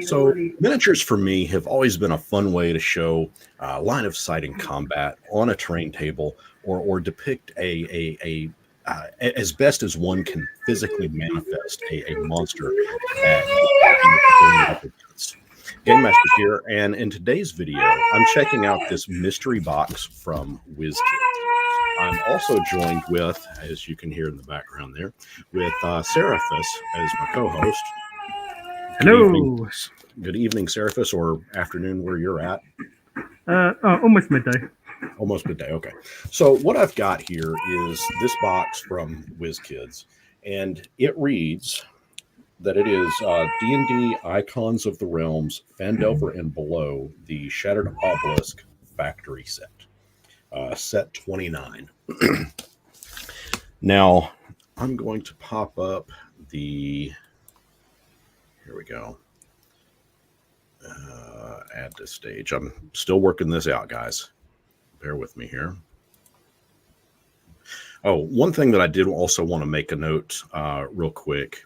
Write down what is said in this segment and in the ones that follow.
So miniatures for me have always been a fun way to show line of sight in combat on a terrain table, or depict as best as one can physically manifest a monster that you're going up against. Game Masters here, and in today's video, I'm checking out this mystery box from Wizkids. I'm also joined with, as you can hear in the background there, with Seraphis as my co-host. Good evening. Hello. Good evening, Seraphis, or afternoon where you're at. Almost midday. Almost midday. Okay. So what I've got here is this box from WizKids, and it reads that it is D&D Icons of the Realms, Phandelver and Below, the Shattered Obelisk Factory Set, set 29. Now, I'm going to pop up the... Here we go. Add this stage. I'm still working this out, guys. Bear with me here. Oh, one thing that I did also want to make a note real quick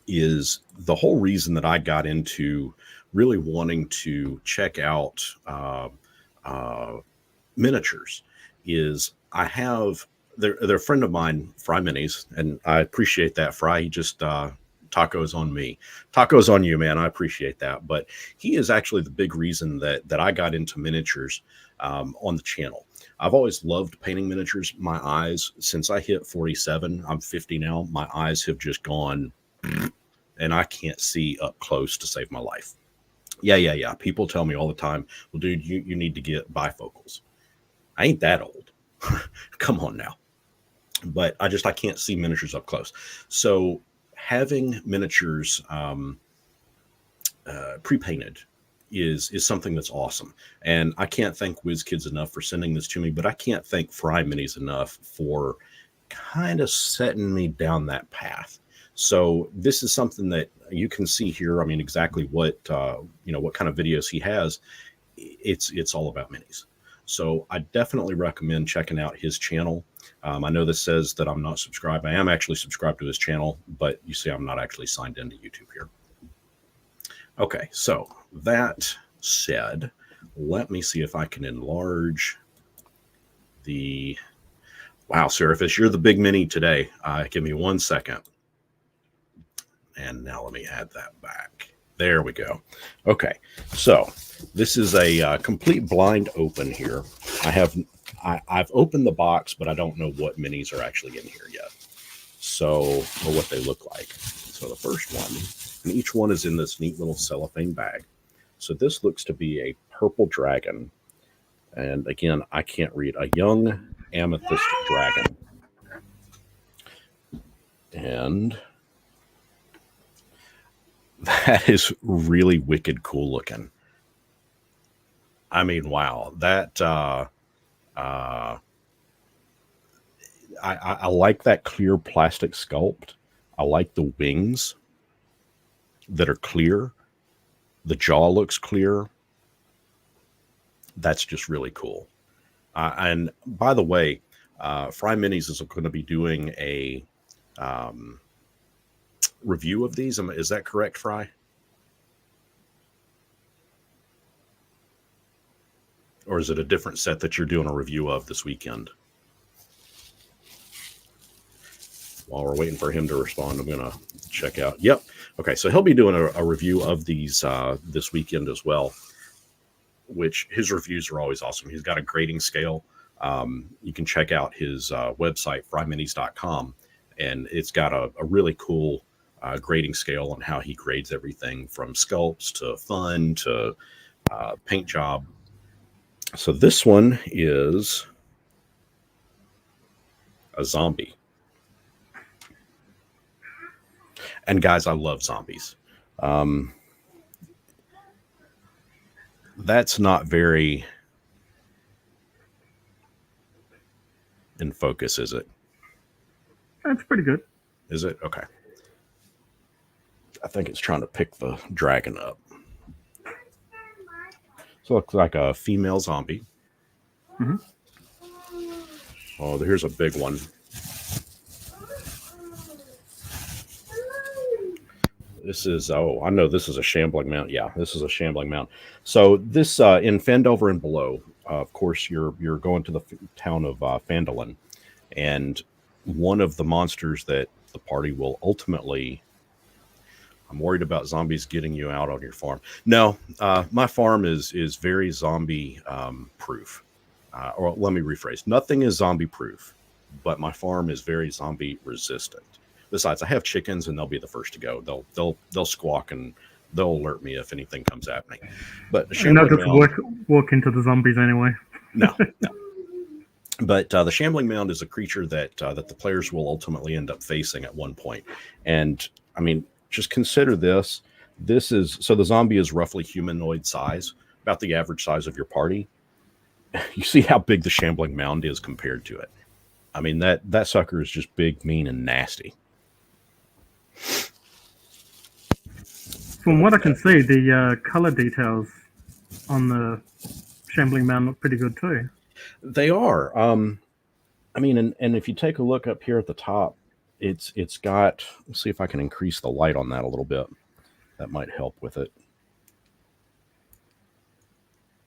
is the whole reason that I got into really wanting to check out miniatures is I have, they're a friend of mine, Fry Minis, and I appreciate that, Fry. He just... tacos on me, tacos on you, man. I appreciate that. But he is actually the big reason that I got into miniatures on the channel. I've always loved painting miniatures. My eyes, since I hit 47, I'm 50 now, my eyes have just gone, and I can't see up close to save my life. Yeah. People tell me all the time, well, dude, you need to get bifocals. I ain't that old. Come on now. But I can't see miniatures up close. So having miniatures pre-painted is something that's awesome. And I can't thank WizKids enough for sending this to me, but I can't thank Fry Minis enough for kind of setting me down that path. So this is something that you can see here. I mean, exactly what, what kind of videos he has. It's all about minis. So I definitely recommend checking out his channel. I know this says that I'm not subscribed. I am actually subscribed to his channel, but you see I'm not actually signed into YouTube here. Okay, so that said, let me see if I can enlarge the... Wow, Seraphis, you're the big mini today. Give me 1 second. And now let me add that back. There we go. Okay, so this is a complete blind open here. I've opened the box, but I don't know what minis are actually in here yet. So, or what they look like. So the first one, and each one is in this neat little cellophane bag. So this looks to be a purple dragon. And again, I can't read. A young amethyst dragon. And that is really wicked cool looking. I mean, wow. That... I like that clear plastic sculpt. I like the wings that are clear. The jaw looks clear. That's just really cool. And by the way, Fry Minis is going to be doing a review of these. Is that correct, Fry? Or is it a different set that you're doing a review of this weekend? While we're waiting for him to respond, I'm going to check out. Yep. Okay, so he'll be doing a review of these this weekend as well, which his reviews are always awesome. He's got a grading scale. You can check out his website, fryminis.com, and it's got a really cool grading scale on how he grades everything from sculpts to fun to paint job. So this one is a zombie. And guys, I love zombies. That's not very in focus, is it? That's pretty good. Is it? Okay. I think it's trying to pick the dragon up. So it looks like a female zombie. Mm-hmm. Oh, here's a big one. This is, oh, I know this is a shambling mount. Yeah, this is a shambling mount. So this in Phandelver and below, of course, you're going to the town of Phandelin, and one of the monsters that the party will ultimately. I'm worried about zombies getting you out on your farm. No, my farm is very zombie proof. Or let me rephrase: nothing is zombie proof, but my farm is very zombie resistant. Besides, I have chickens, and they'll be the first to go. They'll squawk and they'll alert me if anything comes at me. But the And not shambling just mound, walk into the zombies anyway. no, no. But the shambling mound is a creature that that the players will ultimately end up facing at one point. And I mean, just consider this. This is so the zombie is roughly humanoid size, about the average size of your party. You see how big the shambling mound is compared to it. I mean that sucker is just big, mean, and nasty. From what I can see, the color details on the shambling mound look pretty good too. They are. I mean, and if you take a look up here at the top, it's got. Let's see if I can increase the light on that a little bit. That might help with it.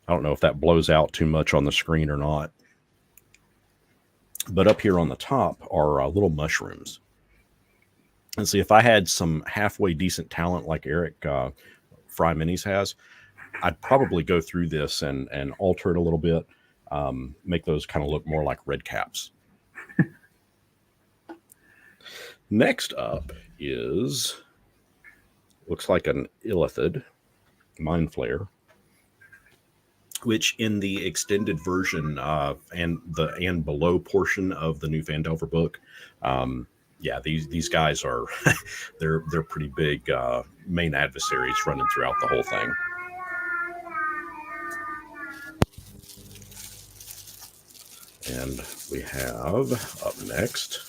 I don't know if that blows out too much on the screen or not. But up here on the top are little mushrooms. And see, if I had some halfway decent talent like Eric Fry Minis has, I'd probably go through this and alter it a little bit, make those kind of look more like red caps. Next up is, looks like an Illithid Mind Flayer, which in the extended version and below portion of the new Phandelver book, yeah, these guys are they're pretty big main adversaries running throughout the whole thing. And we have up next.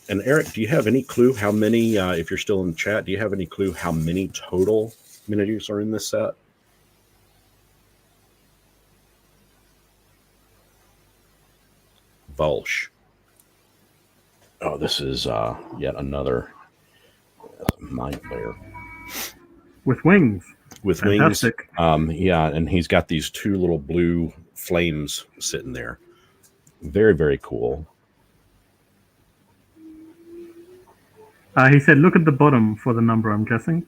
And Eric, do you have any clue how many, if you're still in the chat, do you have any clue how many total miniatures are in this set? Volsh. Oh, this is yet another mind flayer. With wings. With Fantastic. wings. Yeah, and he's got these two little blue flames sitting there. Very, very cool. He said, look at the bottom for the number, I'm guessing.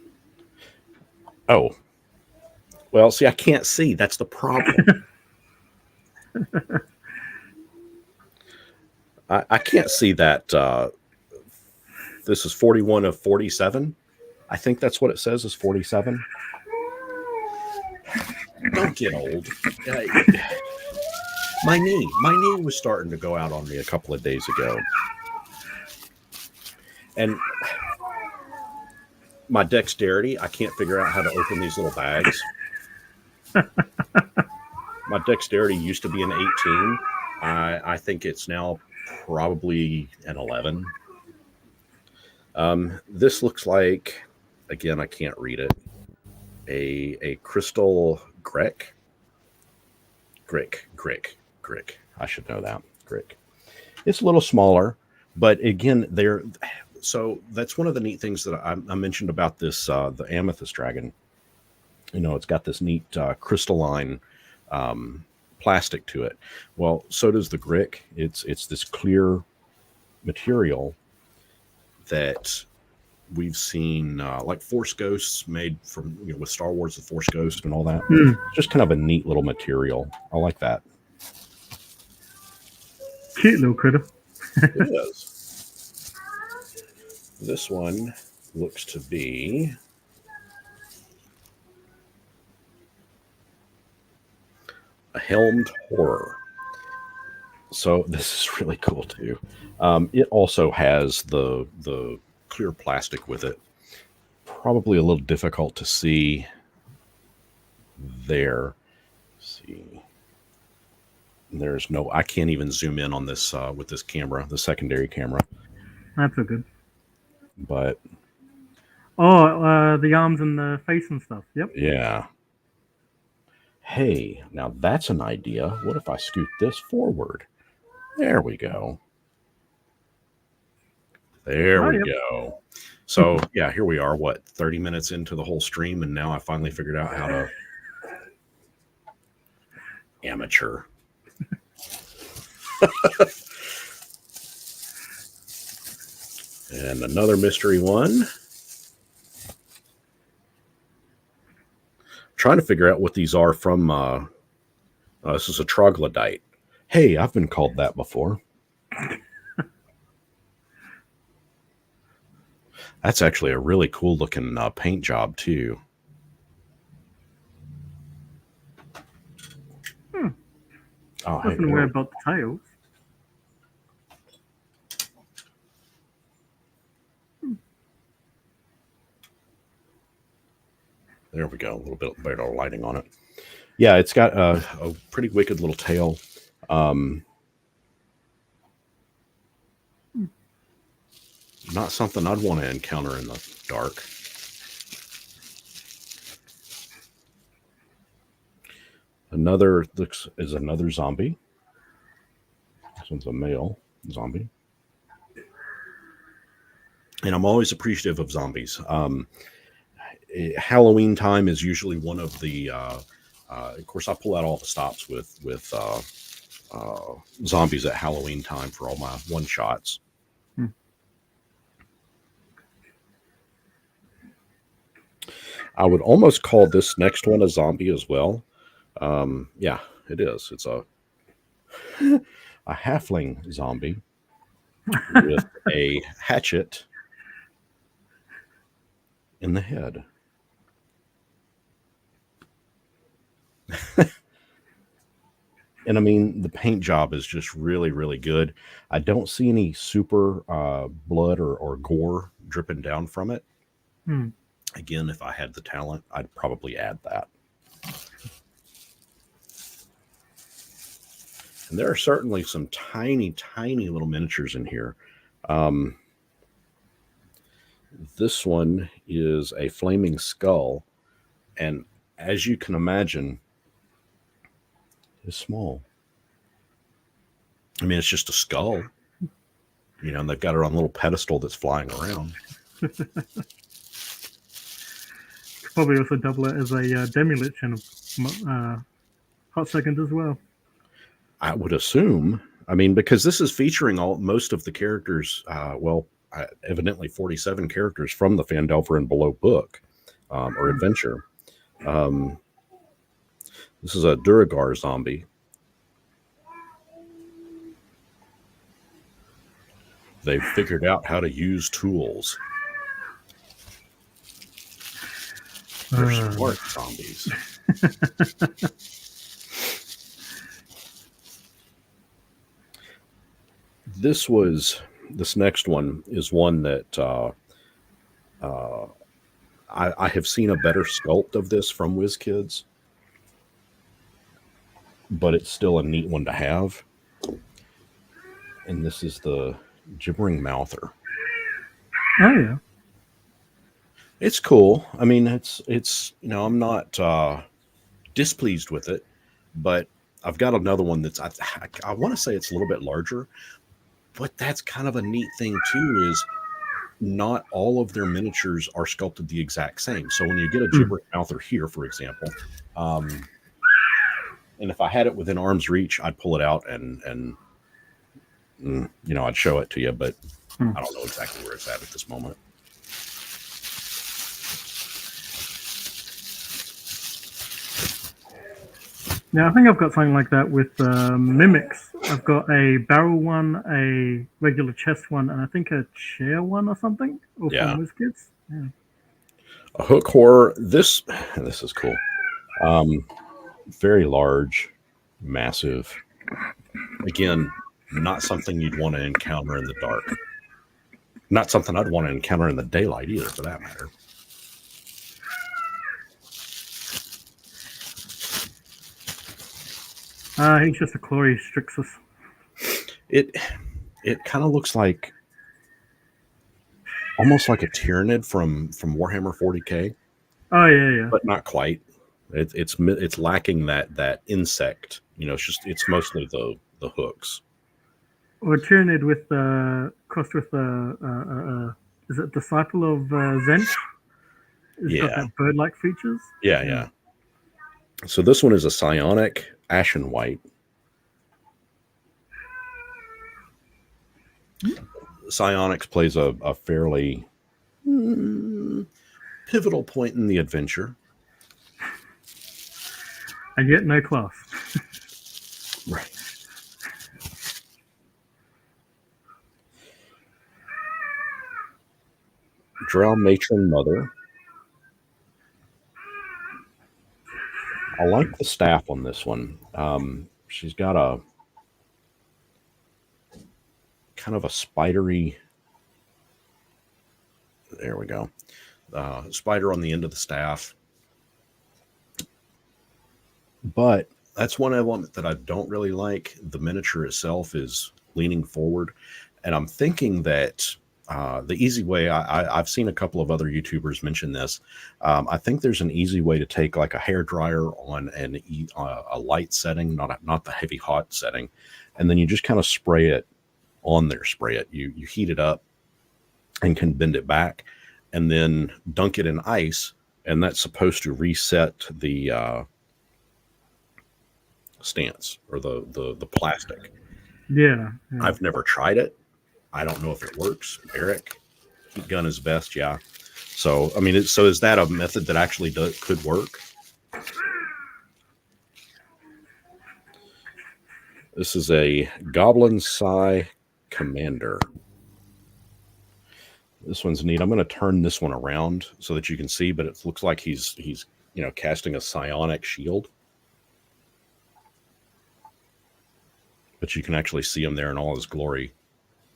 Oh. Well, see, I can't see. That's the problem. I can't see that. This is 41 of 47. I think that's what it says is 47. Don't get old. My knee was starting to go out on me a couple of days ago. And my dexterity, I can't figure out how to open these little bags. My dexterity used to be an 18. I think it's now probably an 11. This looks like, again, I can't read it, a crystal Grick. I should know that. Grick. It's a little smaller, but again, so that's one of the neat things that I mentioned about this, the Amethyst Dragon. You know, it's got this neat crystalline plastic to it. Well, so does the Grick. It's this clear material that we've seen, like Force Ghosts made from, with Star Wars, the Force Ghost and all that. Just kind of a neat little material. I like that. Cute little critter. It is. This one looks to be a helmed horror. So this is really cool too. It also has the clear plastic with it. Probably a little difficult to see there. Let's see. There's no, I can't even zoom in on this with this camera, the secondary camera. That's so good. But the arms and the face and stuff. Yep. Yeah. Hey, now that's an idea. What if I scoot this forward? There we go. There Oh, we yep. go. So yeah, here we are, what, 30 minutes into the whole stream, and now I finally figured out how to amateur. And another mystery one. Trying to figure out what these are from. This is a troglodyte. Hey, I've been called that before. That's actually a really cool looking paint job too. Oh, hey, Nothing weird about the tails. there we go. A little bit better lighting on it. Yeah, it's got a pretty wicked little tail. Not something I'd want to encounter in the dark. Another is another zombie. This one's a male zombie. And I'm always appreciative of zombies. Halloween time is usually one of the. Of course, I pull out all the stops with zombies at Halloween time for all my one shots. I would almost call this next one a zombie as well. Yeah, it is. It's a halfling zombie with a hatchet in the head. And I mean, the paint job is just really, really good. I don't see any super blood or gore dripping down from it. Again, if I had the talent, I'd probably add that. And there are certainly some tiny, tiny little miniatures in here. This one is a flaming skull. And as you can imagine, it's small. I mean, it's just a skull. You know, and they've got it on a little pedestal that's flying around. Probably also double it as a demi-lich in a hot second as well. I would assume. I mean, because this is featuring most of the characters, evidently 47 characters from the Phandelver and Below book or adventure. This is a Duragar zombie. They've figured out how to use tools. They're smart zombies. This next one is one that I have seen a better sculpt of this from Wizkids, but it's still a neat one to have. And this is the Gibbering Mouther. Oh yeah, it's cool. I mean, it's I'm not displeased with it, but I've got another one that's I want to say it's a little bit larger, but that's kind of a neat thing too. Is not all of their miniatures are sculpted the exact same. So when you get a Gibbering Mouther here, for example, and if I had it within arm's reach, I'd pull it out and I'd show it to you, but I don't know exactly where it's at this moment. Yeah, I think I've got something like that with mimics. I've got a barrel one, a regular chest one, and I think a chair one or something. Or from Wizkids. Yeah. A hook horror. This is cool. Very large, massive. Again, not something you'd want to encounter in the dark. Not something I'd want to encounter in the daylight either, for that matter. He's just a Chloe Strixus. It kind of looks like almost like a Tyranid from Warhammer 40K. Oh yeah, but not quite. It's lacking that insect. It's mostly the hooks. or Tyranid with crossed with is it Disciple of Zench? It's got Yeah. that bird-like features. Yeah. So this one is a psionic ashen white. Psionics plays a fairly pivotal point in the adventure. And yet no class. Right. Drow matron mother. I like the staff on this one. She's got a kind of a spidery. There we go. Spider on the end of the staff. But that's one element that I don't really like. The miniature itself is leaning forward. And I'm thinking that the easy way, I've seen a couple of other YouTubers mention this. I think there's an easy way to take like a hair dryer on a light setting, not the heavy hot setting. And then you just kind of spray it on there, You heat it up and can bend it back and then dunk it in ice. And that's supposed to reset the stance or the plastic. Yeah. I've never tried it. I don't know if it works. Eric, heat gun is best. Yeah. So, I mean, so is that a method that actually could work? This is a Goblin Psi Commander. This one's neat. I'm going to turn this one around so that you can see, but it looks like he's casting a psionic shield. But you can actually see him there in all his glory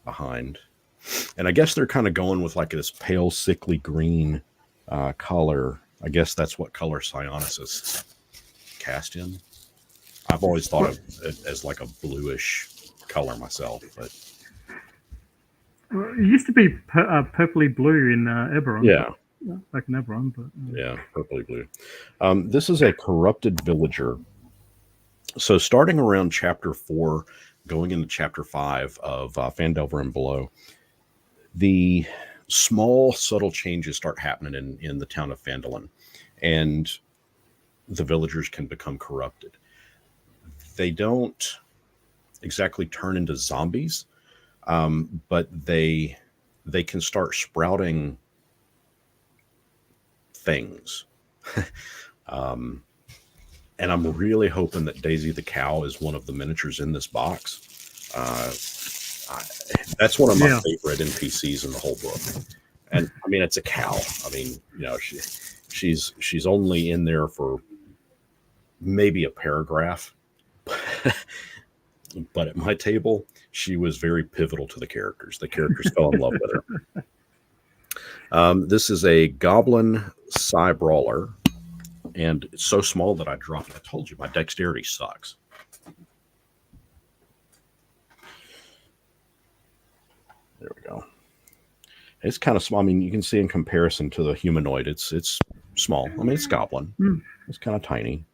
behind. And I guess they're kind of going with like this pale, sickly green color. I guess that's what color psionicists cast in. I've always thought of it as like a bluish color myself, but Well, it used to be purpley blue in Eberron. Yeah. Back in Eberron, but Yeah, purpley blue. This is a corrupted villager. So starting around chapter 4, going into chapter 5 of Phandelver and below, the small, subtle changes start happening in the town of Phandelin, and the villagers can become corrupted. They don't exactly turn into zombies, but they can start sprouting things. And I'm really hoping that Daisy the cow is one of the miniatures in this box. That's one of my favorite NPCs in the whole book. And I mean, it's a cow. I mean, she's only in there for maybe a paragraph. But at my table, she was very pivotal to the characters. The characters fell in love with her. This is a Goblin Psi Brawler. And it's so small that I dropped it. I told you my dexterity sucks. There we go. It's kind of small. I mean, you can see in comparison to the humanoid, it's small. I mean, it's goblin. It's kind of tiny.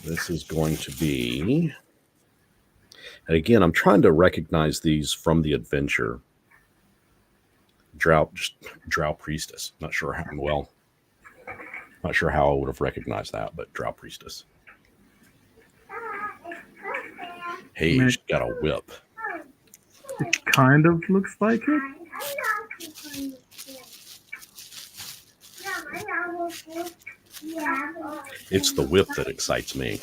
This is going to be... And again, I'm trying to recognize these from the adventure. Drow Priestess. Not sure how I would have recognized that, but Drow Priestess. Hey, she's got a whip. It kind of looks like it. It's the whip that excites me.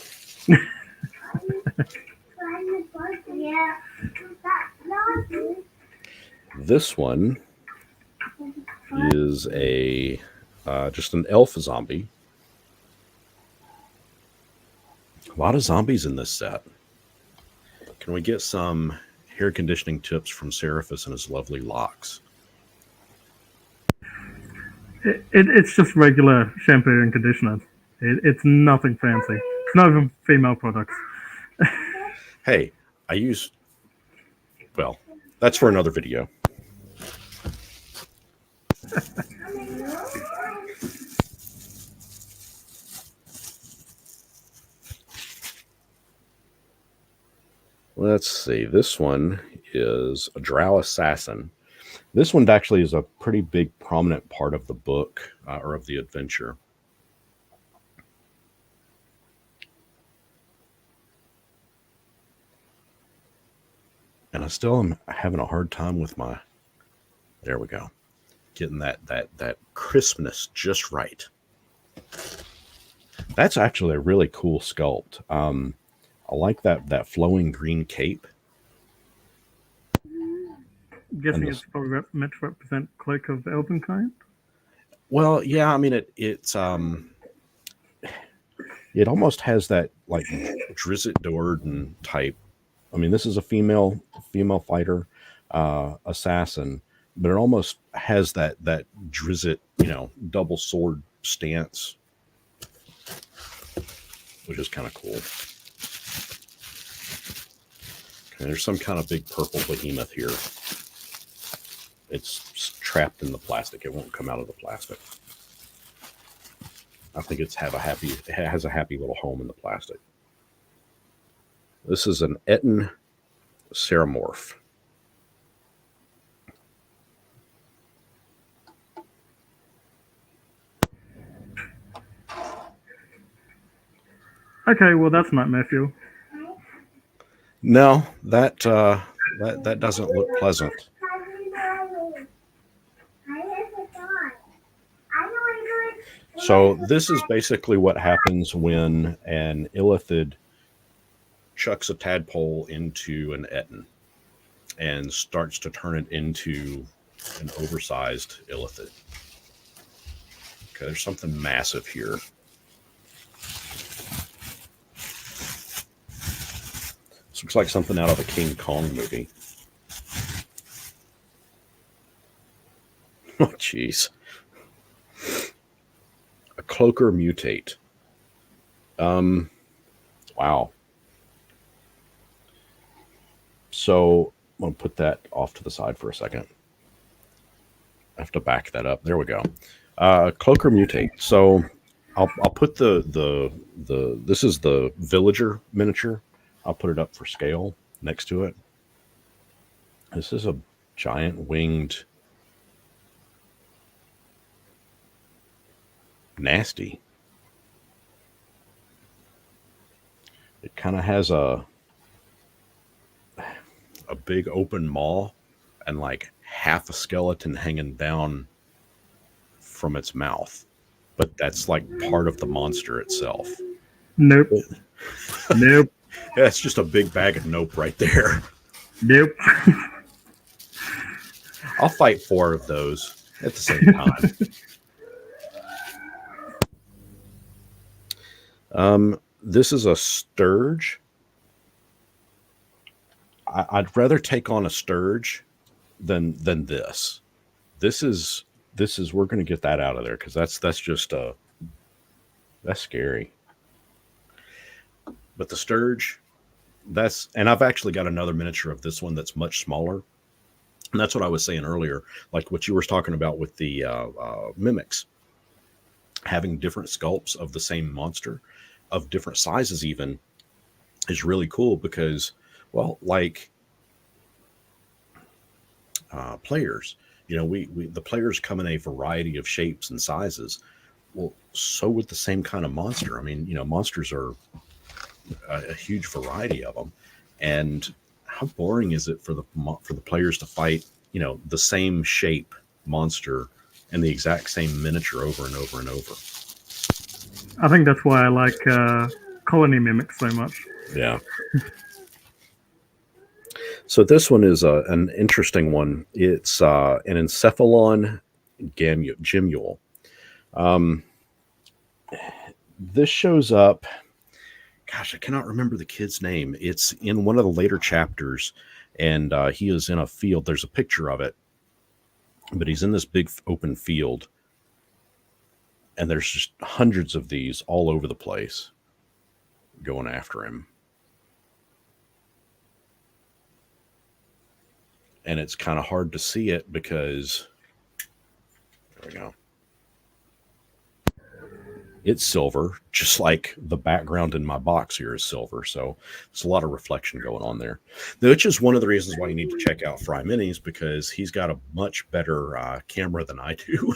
This one is a just an elf zombie. A lot of zombies in this set. Can we get some hair conditioning tips from Seraphis and his lovely locks? It's just regular shampoo and conditioner. It's nothing fancy. It's not even female products. Hey, well, that's for another video. Let's see. This one is a drow assassin. This one actually is a pretty big, prominent part of the book or of the adventure. And I still am having a hard time with my. There we go. Getting that crispness just right. That's actually a really cool sculpt. I like that flowing green cape. I'm guessing it's probably meant to represent Cloak of Elvenkind. Well, yeah, I mean it almost has that like Drizzt Do'Urden type. I mean, this is a female fighter, assassin, but it almost has that Drizzt, double sword stance, which is kind of cool. Okay, there's some kind of big purple behemoth here. It's trapped in the plastic. It won't come out of the plastic. I think it has a happy little home in the plastic. This is an Etten Ceramorph. Okay, well that's Nightmare Fuel. No, that doesn't look pleasant. So this is basically what happens when an Illithid chucks a tadpole into an Etten and starts to turn it into an oversized Illithid. Okay, there's something massive here. This looks like something out of a King Kong movie. Oh, jeez. A Cloaker Mutate. Wow. So I'm going to put that off to the side for a second. I have to back that up. There we go. Cloaker Mutate. So I'll put the this is the villager miniature. I'll put it up for scale next to it. This is a giant winged nasty. It kind of has a big open maw and like half a skeleton hanging down from its mouth, but that's like part of the monster itself. Nope. Nope. Yeah, it's just a big bag of nope right there. Nope. I'll fight 4 of those at the same time. This is a Sturge. I'd rather take on a Sturge than this. This is we're going to get that out of there because that's just that's scary. But the Sturge, and I've actually got another miniature of this one that's much smaller. And that's what I was saying earlier, like what you were talking about with the mimics, having different sculpts of the same monster, of different sizes even, is really cool because, well, like players, the players come in a variety of shapes and sizes. Well, so with the same kind of monster. I mean, monsters are a huge variety of them, and how boring is it for the players to fight the same shape monster and the exact same miniature over and over and over? I think that's why I like colony mimics so much. Yeah. So this one is an interesting one. It's an Encephalon Gemule. This shows up. Gosh, I cannot remember the kid's name. It's in one of the later chapters, and he is in a field. There's a picture of it, but he's in this big open field, and there's just hundreds of these all over the place going after him. And it's kind of hard to see it because, there we go. It's silver, just like the background in my box here is silver. So there's a lot of reflection going on there, which is one of the reasons why you need to check out Fry Minis, because he's got a much better camera than I do.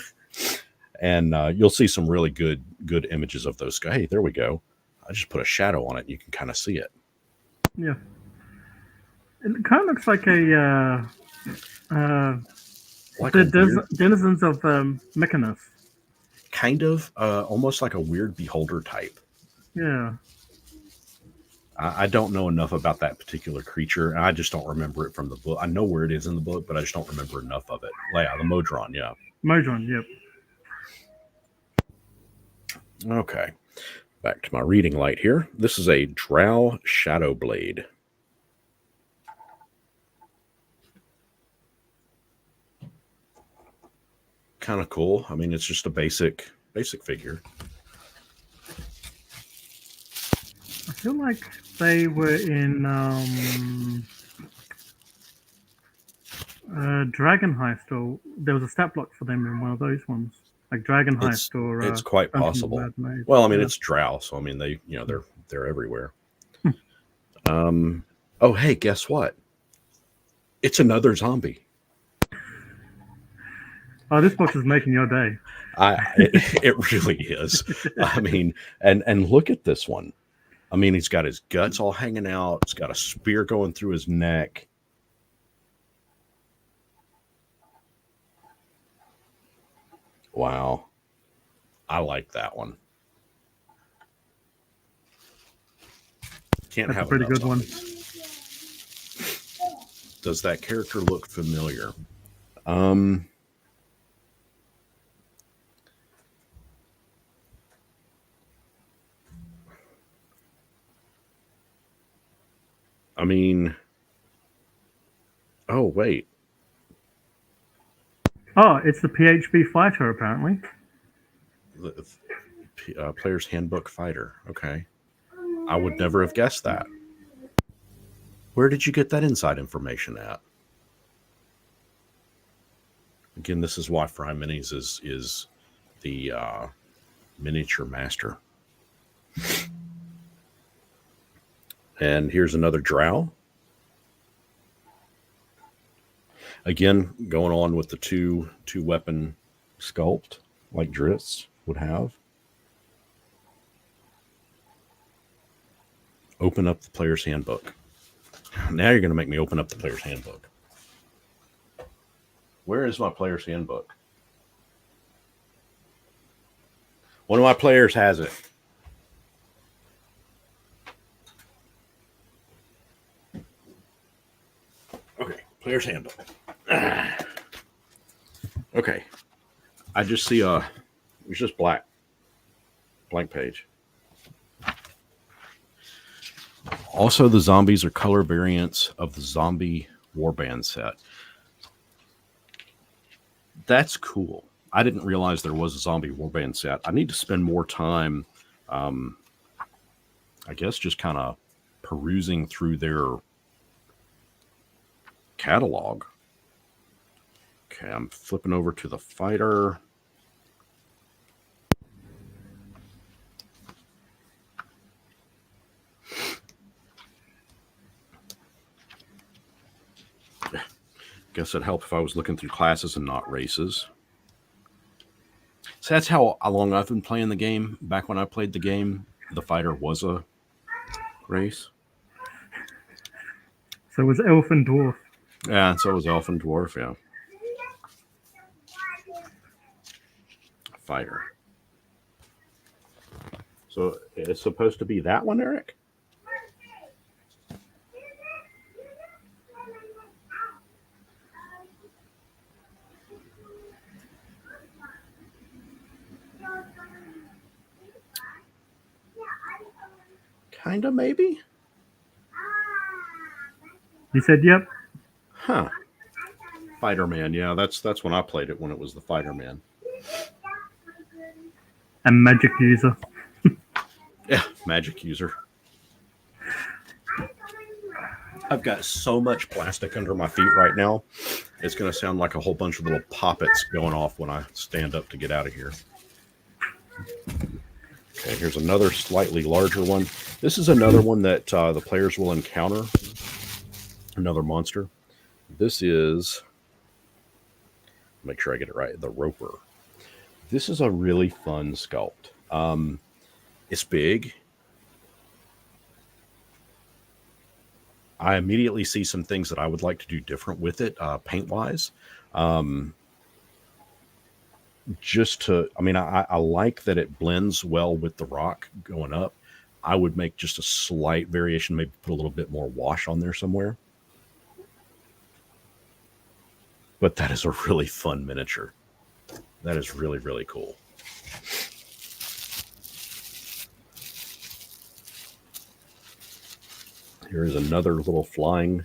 And you'll see some really good images of those guys. Hey, there we go. I just put a shadow on it. And you can kind of see it. Yeah. It kind of looks like the denizens of Mechanus. Kind of, almost like a weird beholder type. Yeah. I don't know enough about that particular creature, and I just don't remember it from the book. I know where it is in the book, but I just don't remember enough of it. Yeah, the Modron, yeah. Modron, yep. Okay. Back to my reading light here. This is a Drow Shadow Blade. Kind of cool. I mean, it's just a basic figure. I feel like they were in Dragon Heist, or there was a stat block for them in one of those ones, like Dragon Heist, or it's quite possible. Well, I mean, it's Drow, so I mean, they're everywhere. Oh, hey, guess what? It's another zombie. Oh, this box is making your day. It really is. I mean, and look at this one. I mean, he's got his guts all hanging out. He's got a spear going through his neck. Wow. I like that one. Can't have a pretty good one. Does that character look familiar? I mean, oh, wait. Oh, it's the PHB fighter, apparently. The Player's Handbook fighter. Okay. I would never have guessed that. Where did you get that inside information at? Again, this is why Fry Minis is the miniature master. And here's another Drow. Again, going on with the two weapon sculpt like Dritz would have. Open up the Player's Handbook. Now you're going to make me open up the Player's Handbook. Where is my Player's Handbook? One of my players has it. Okay, Player's Handbook. Okay. I just see it's just blank page. Also, the zombies are color variants of the zombie warband set. That's cool. I didn't realize there was a zombie warband set. I need to spend more time, I guess, just kind of perusing through their catalog. Okay, I'm flipping over to the fighter. Guess it'd help if I was looking through classes and not races. So that's how long I've been playing the game. Back when I played the game, the fighter was a race. So it was elf and dwarf. Yeah, and so it was elf and dwarf, yeah. Fighter. So it's supposed to be that one, Eric? Kinda, maybe? You said yep. Huh. Fighter Man, yeah, that's when I played it, when it was the Fighter Man. And magic user. Yeah, magic user. I've got so much plastic under my feet right now. It's going to sound like a whole bunch of little poppets going off when I stand up to get out of here. Okay, here's another slightly larger one. This is another one that the players will encounter. Another monster. This is, make sure I get it right, the Roper. This is a really fun sculpt. It's big. I immediately see some things that I would like to do different with it, paint-wise. I like that it blends well with the rock going up. I would make just a slight variation, maybe put a little bit more wash on there somewhere. But that is a really fun miniature. That is really, really cool. Here is another little flying.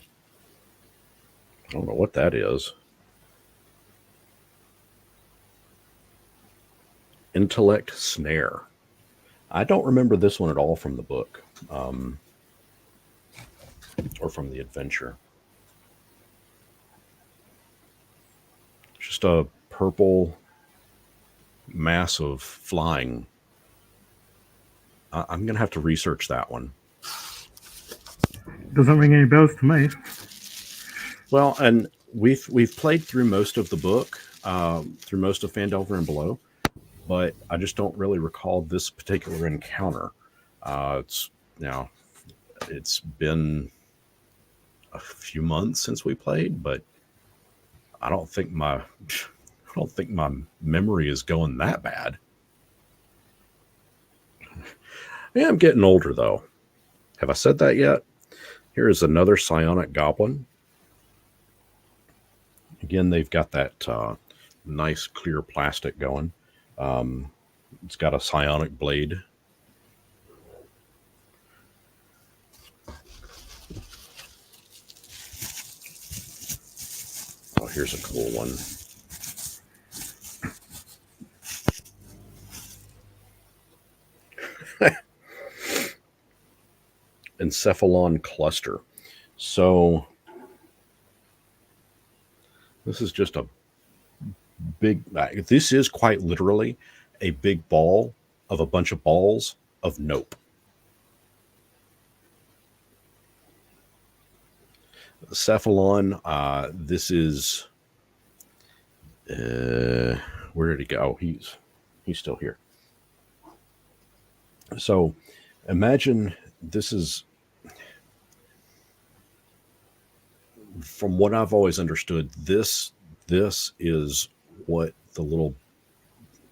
I don't know what that is. Intellect Snare. I don't remember this one at all from the book or from the adventure. Just a purple mass of flying. I'm going to have to research that one. Doesn't ring any bells to me. Well, and we've played through most of the book, through most of Phandelver and below, but I just don't really recall this particular encounter. It's been a few months since we played, but I don't think my memory is going that bad. Yeah, I'm getting older though. Have I said that yet? Here is another psionic goblin. Again, they've got that nice clear plastic going. It's got a psionic blade. Oh, here's a cool one. Encephalon cluster. So this is just a big, this is quite literally a big ball of a bunch of balls of nope. Cephalon, this is, where did he go? He's still here. So imagine this is, from what I've always understood, this is what the little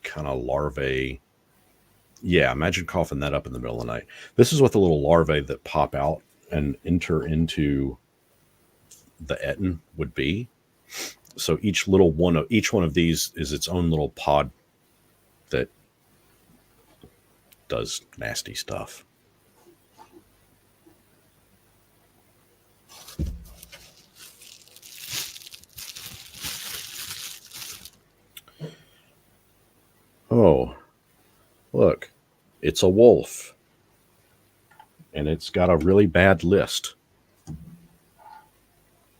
kind of larvae, yeah, imagine coughing that up in the middle of the night. This is what the little larvae that pop out and enter into the Etten would be. So each one of these is its own little pod that does nasty stuff. Oh, look, it's a wolf. And it's got a really bad list.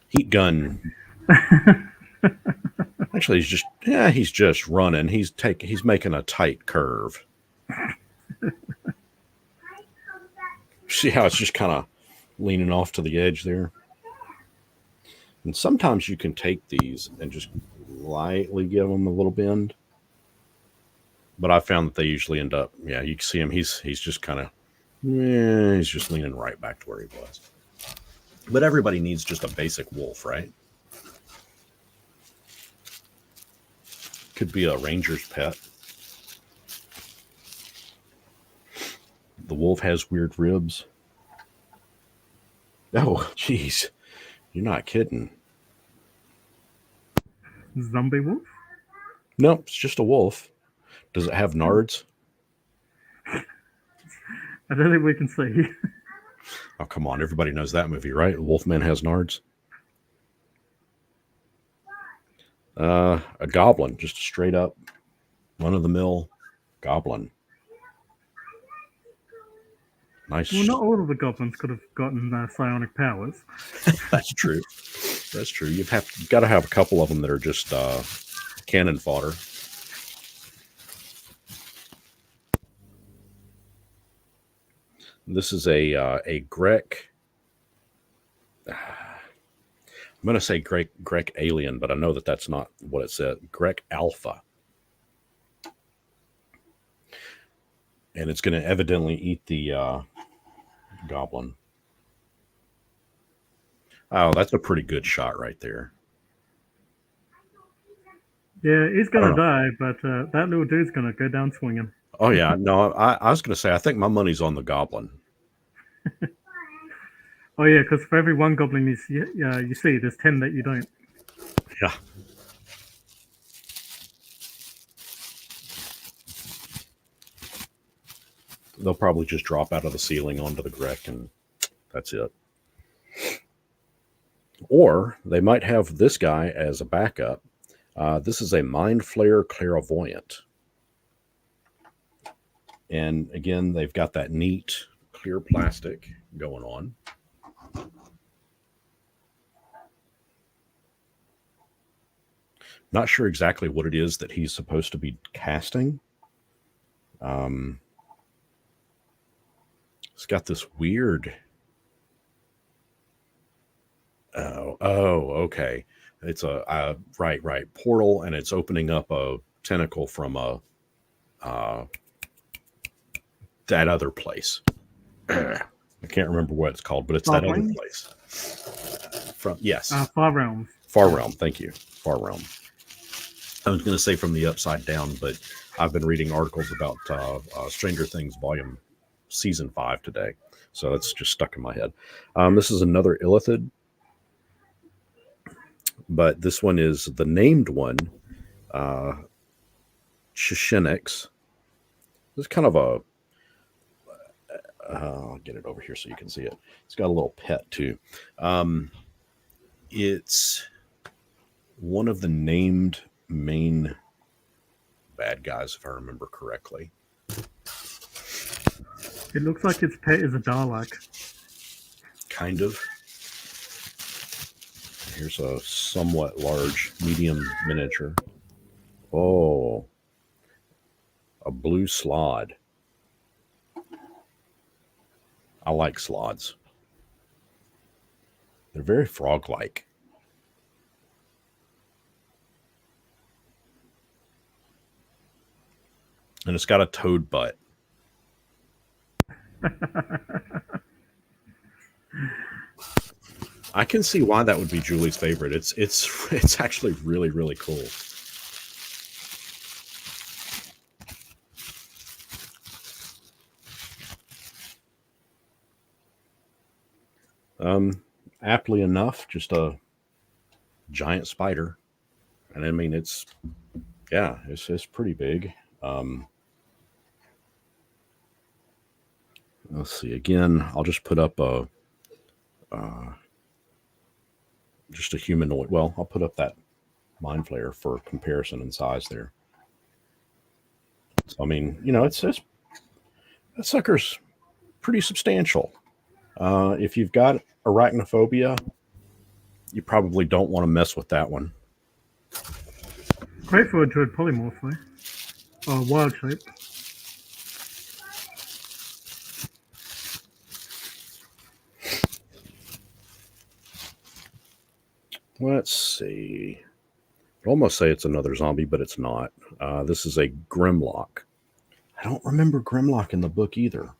Heat gun. Actually, he's just running. He's making a tight curve. See how it's just kind of leaning off to the edge there? And sometimes you can take these and just lightly give them a little bend. But I found that they usually end up, yeah, you can see him. He's just kind of, he's just leaning right back to where he was. But everybody needs just a basic wolf, right? Could be a ranger's pet. The wolf has weird ribs. Oh, jeez. You're not kidding. Zombie wolf? Nope, it's just a wolf. Does it have nards? I don't think we can see. Oh, come on. Everybody knows that movie, right? Wolfman has nards. A goblin. Just a straight up, run-of-the-mill goblin. Nice. Well, not all of the goblins could have gotten psionic powers. That's true. That's true. You've got to have a couple of them that are just cannon fodder. This is a Grek. I'm going to say Grek alien, but I know that that's not what it said. Grek alpha. And it's going to evidently eat the goblin. Oh, that's a pretty good shot right there. Yeah, he's gonna die, but that little dude's gonna go down swinging. Oh yeah, no, I was going to say I think my money's on the goblin. Oh yeah, because for every one goblin you see, there's 10 that you don't. Yeah. They'll probably just drop out of the ceiling onto the Grek, and that's it. Or they might have this guy as a backup. This is a Mind Flayer Clairvoyant. And again, they've got that neat clear plastic going on. Not sure exactly what it is that he's supposed to be casting. It's got this weird. Oh, okay. It's a right portal, and it's opening up a tentacle from a that other place. I can't remember what it's called, but it's that other place. From yes, Far Realms. Far Realm. Thank you, Far Realm. I was going to say from the Upside Down, but I've been reading articles about Stranger Things season 5 today, so it's just stuck in my head. This is another Illithid, but this one is the named one, Shishinix. It's kind of a I'll get it over here so you can see it. It's got a little pet too. It's one of the named main bad guys, if I remember correctly. It looks like its pet is a Dalek. Kind of. Here's a somewhat large, medium miniature. Oh, a blue slod. I like slods. They're very frog-like. And it's got a toad butt. I can see why that would be Julie's favorite. It's actually really, really cool. Aptly enough, just a giant spider. And I mean, it's pretty big. Let's see. Again, I'll just put up just a humanoid. Well, I'll put up that Mind Flayer for comparison in size there. So, I mean, it's that sucker's pretty substantial. If you've got arachnophobia, you probably don't want to mess with that one. Great for a druid polymorph, though. Or wild shape. Let's see. I'd almost say it's another zombie, but it's not. This is a Grimlock. I don't remember Grimlock in the book either.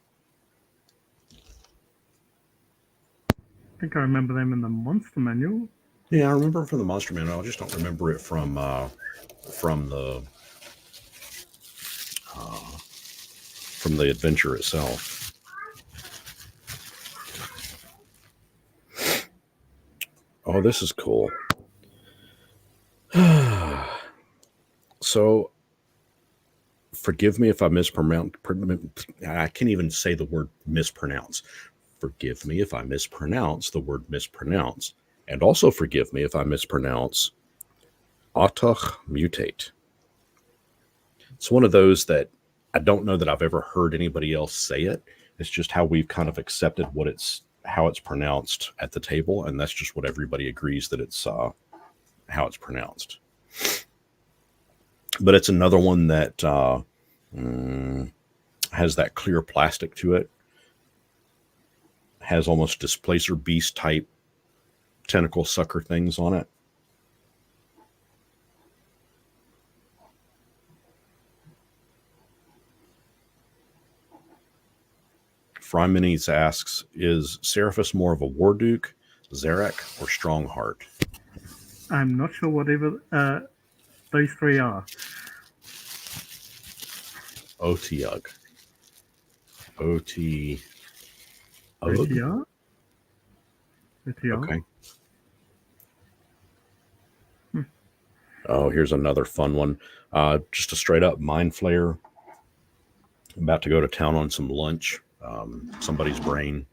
I think I remember them in the monster manual. Yeah, I remember it from the monster manual. I just don't remember it from the adventure itself. Oh, this is cool. So, forgive me if I mispronounce. I can't even say the word mispronounce. Forgive me if I mispronounce the word mispronounce. And also forgive me if I mispronounce Autoch Mutate. It's one of those that I don't know that I've ever heard anybody else say it. It's just how we've kind of accepted how it's pronounced at the table, and that's just what everybody agrees that it's how it's pronounced. But it's another one that has that clear plastic to it. has almost displacer beast type tentacle sucker things on it. Fry Minis asks, is Seraphis more of a War Duke, Zarek, or Strongheart? I'm not sure what either those three are. Otiug. OT. OTR? OTR? Okay. Oh, here's another fun one. Just a straight up Mind Flayer. About to go to town on some lunch. Somebody's brain.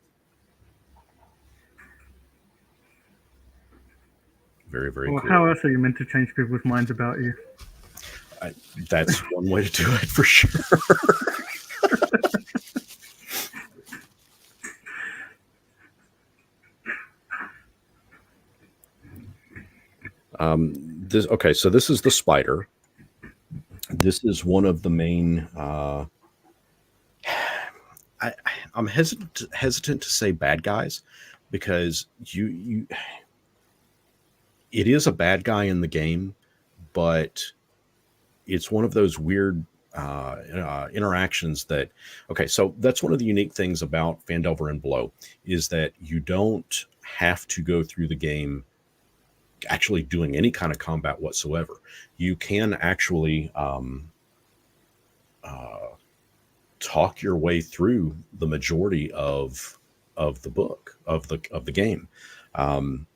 Very, very Well, cool. how else are you meant to change people's minds about you? That's one way to do it for sure. So this is the spider. This is one of the main. I'm hesitant to say bad guys because you it is a bad guy in the game, but it's one of those weird interactions that. Okay, so that's one of the unique things about Phandelver and Blow is that you don't have to go through the game actually doing any kind of combat whatsoever. You can actually talk your way through the majority of the book of the game, and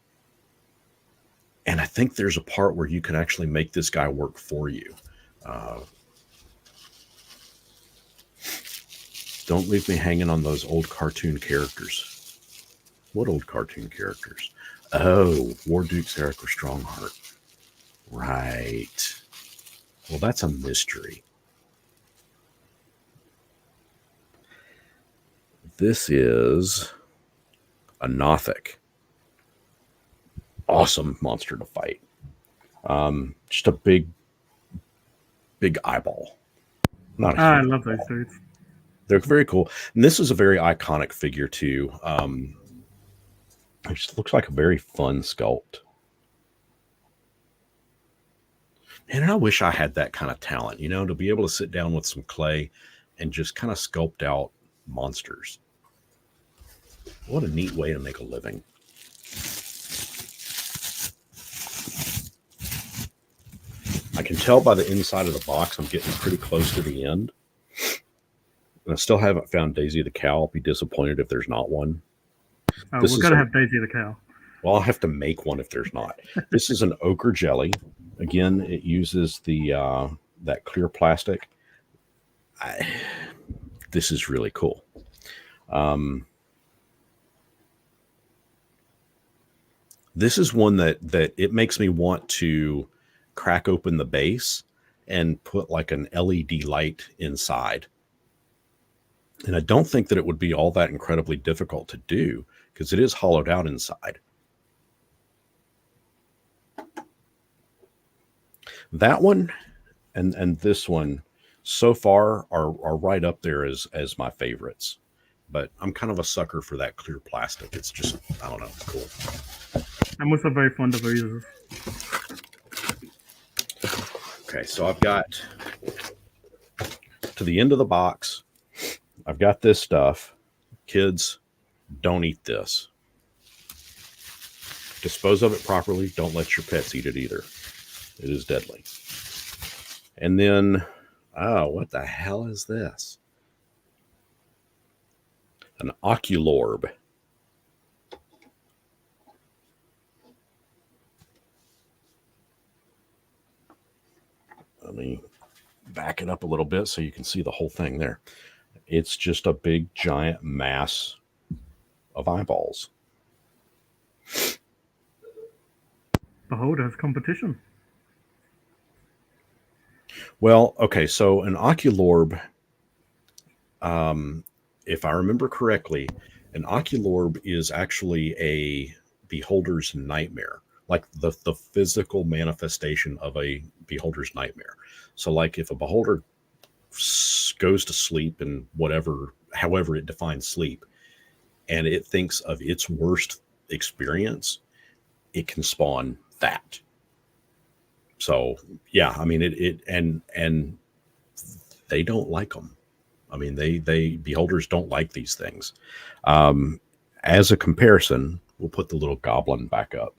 I think there's a part where you can actually make this guy work for you. Don't leave me hanging on those old cartoon characters. What old cartoon characters? Oh, War Duke's Eric or Strongheart. Right. Well, that's a mystery. This is a Nothic. Awesome monster to fight. Just a big eyeball. I love those dudes. They're very cool. And this is a very iconic figure, too. It just looks like a very fun sculpt. And I wish I had that kind of talent, to be able to sit down with some clay and just kind of sculpt out monsters. What a neat way to make a living. I can tell by the inside of the box I'm getting pretty close to the end. And I still haven't found Daisy the cow. I'll be disappointed if there's not one. Oh, we're going to have Daisy the cow. Well, I'll have to make one if there's not. This is an ochre jelly. Again, it uses the that clear plastic. This is really cool. This is one that it makes me want to crack open the base and put like an LED light inside. And I don't think that it would be all that incredibly difficult to do because it is hollowed out inside. That one and this one so far are right up there as my favorites. But I'm kind of a sucker for that clear plastic. It's just, I don't know, it's cool. I'm also very fond of those. Okay, so I've got to the end of the box. I've got this stuff. Kids, don't eat this. Dispose of it properly. Don't let your pets eat it either. It is deadly. And then, oh, what the hell is this? An oculorb. Let me back it up a little bit so you can see the whole thing there. It's just a big, giant mass of eyeballs. Behold, has competition. Well, okay, so an oculorb, if I remember correctly, an oculorb is actually a beholder's nightmare, like the physical manifestation of a beholder's nightmare. So like if a beholder goes to sleep and however it defines sleep, and it thinks of its worst experience, it can spawn that. So yeah, I mean and they don't like them. I mean, they beholders don't like these things. Um, as a comparison, we'll put the little goblin back up.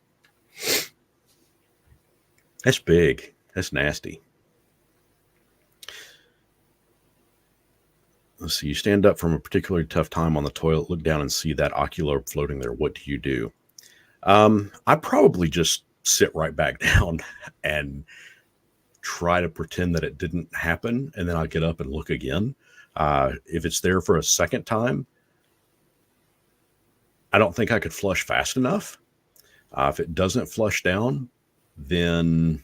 That's big. That's nasty. Let's see. You stand up from a particularly tough time on the toilet, look down and see that ocular floating there. What do you do? I probably just sit right back down and try to pretend that it didn't happen, and then I'll get up and look again. If it's there for a second time, I don't think I could flush fast enough. If it doesn't flush down, then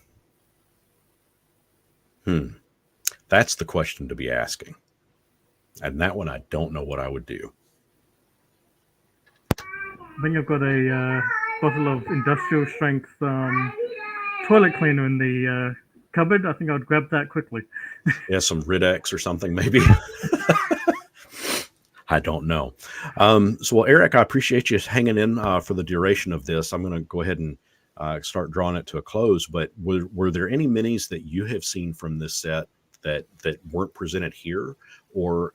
that's the question to be asking. And that one, I don't know what I would do. I think I've got a bottle of industrial strength toilet cleaner in the cupboard. I think I'd grab that quickly. Yeah, some Ridex or something, maybe. I don't know. So, well, Eric, I appreciate you hanging in for the duration of this. I'm going to go ahead and start drawing it to a close. But were there any minis that you have seen from this set that weren't presented here? Or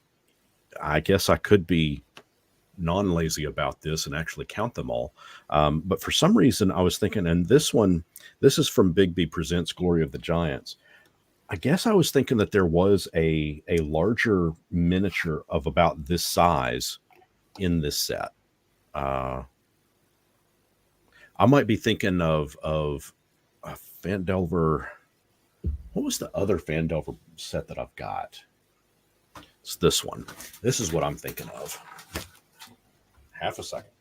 I guess I could be non-lazy about this and actually count them all. But for some reason, I was thinking, and this is from Big B Presents Glory of the Giants. I guess I was thinking that there was a larger miniature of about this size in this set. I might be thinking of a Phandelver. What was the other Phandelver set that I've got? It's this one. This is what I'm thinking of. Half a second.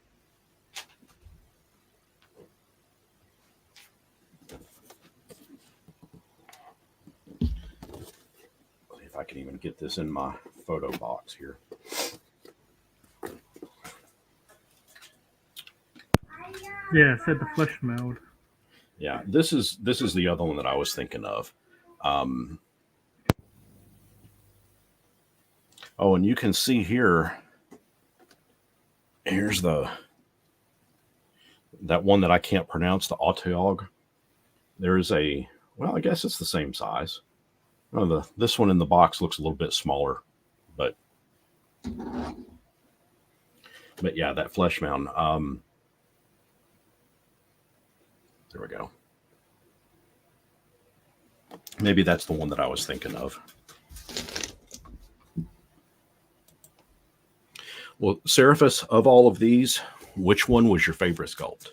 If I can even get this in my photo box here. Yeah, it said the flesh meld. Yeah, this is the other one that I was thinking of. Oh, and you can see here. Here's that one that I can't pronounce, the Autoog. There is I guess it's the same size. Oh, this one in the box looks a little bit smaller, but yeah, that flesh mound. There we go. Maybe that's the one that I was thinking of. Well, Seraphis, of all of these, which one was your favorite sculpt?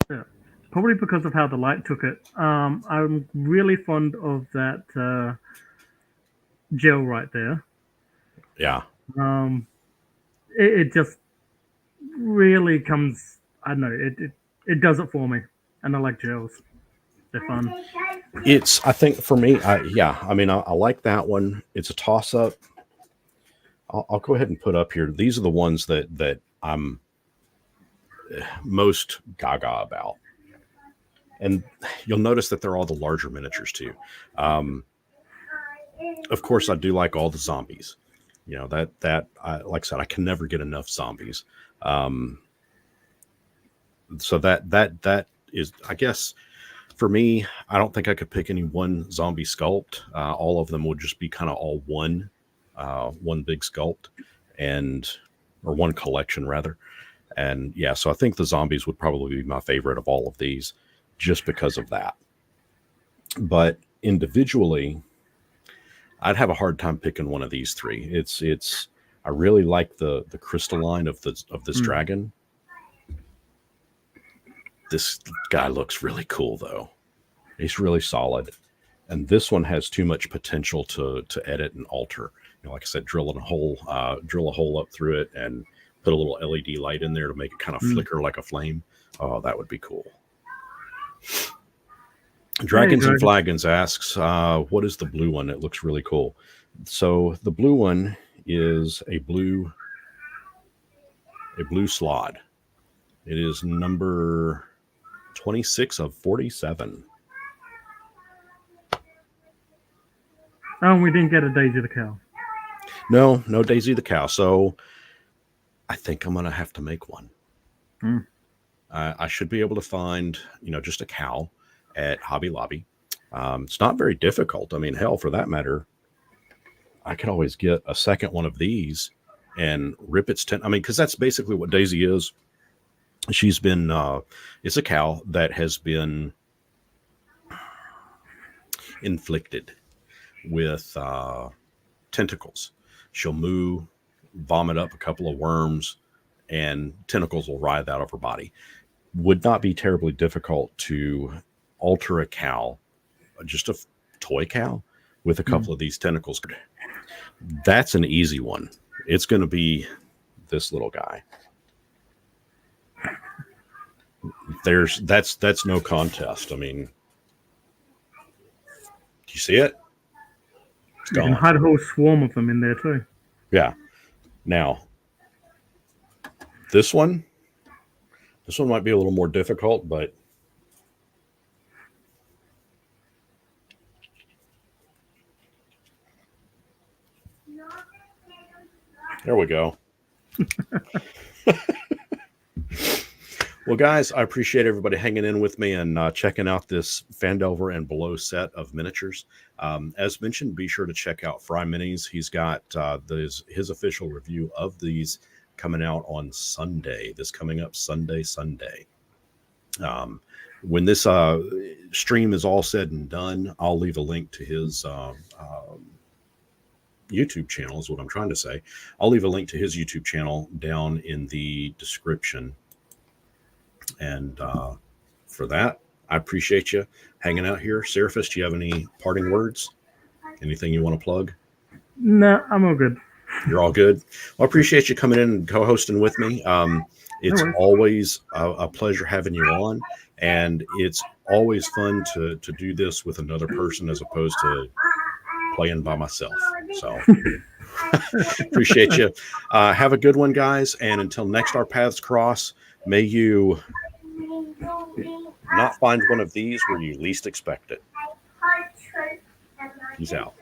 Yeah, probably because of how the light took it. I'm really fond of that gel right there. Yeah. It just really comes. I don't know. It does it for me, and I like gels. They're fun. I think for me, I mean, I like that one. It's a toss up. I'll go ahead and put up here. These are the ones that I'm most gaga about. And you'll notice that they're all the larger miniatures too. Of course, I do like all the zombies. You know, like I said, I can never get enough zombies. So that is, I guess, for me, I don't think I could pick any one zombie sculpt. All of them would just be kind of all one big sculpt, or one collection rather. And yeah, so I think the zombies would probably be my favorite of all of these, just because of that. But individually, I'd have a hard time picking one of these three. It's I really like the crystalline of this dragon. This guy looks really cool though. He's really solid. And this one has too much potential to edit and alter. You know, like I said, drill a hole up through it and put a little LED light in there to make it kind of flicker like a flame. Oh, that would be cool. Dragons and Flagons asks, what is the blue one? It looks really cool. So the blue one is a blue slod. It is number 26 of 47. Oh, and we didn't get a Daisy the cow. No Daisy the cow. So I think I'm going to have to make one. I should be able to find, just a cow at Hobby Lobby. It's not very difficult. I mean, hell, for that matter, I could always get a second one of these and rip its I mean, because that's basically what Daisy is. She's been, it's a cow that has been inflicted with tentacles. She'll moo, vomit up a couple of worms, and tentacles will writhe out of her body. Would not be terribly difficult to alter a cow, just a toy cow, with a couple of these tentacles. That's an easy one. It's going to be this little guy. That's no contest. I mean, do you see it? It's You can hide a whole swarm of them in there too. Yeah. Now, this one might be a little more difficult, but there we go. Well, guys, I appreciate everybody hanging in with me and checking out this Phandelver and Below set of miniatures. As mentioned, be sure to check out Fry Minis. He's got his official review of these coming out on Sunday. This coming up Sunday. When this stream is all said and done, I'll leave a link to his YouTube channel is what I'm trying to say. I'll leave a link to his YouTube channel down in the description. And for that, I appreciate you hanging out here. Seraphis, do you have any parting words? Anything you want to plug? No, I'm all good. You're all good? Well, I appreciate you coming in and co-hosting with me. It's always a pleasure having you on. And it's always fun to do this with another person as opposed to playing by myself. So appreciate you. Have a good one, guys. And until next our paths cross, may you not find one of these where you least expect it. Peace out.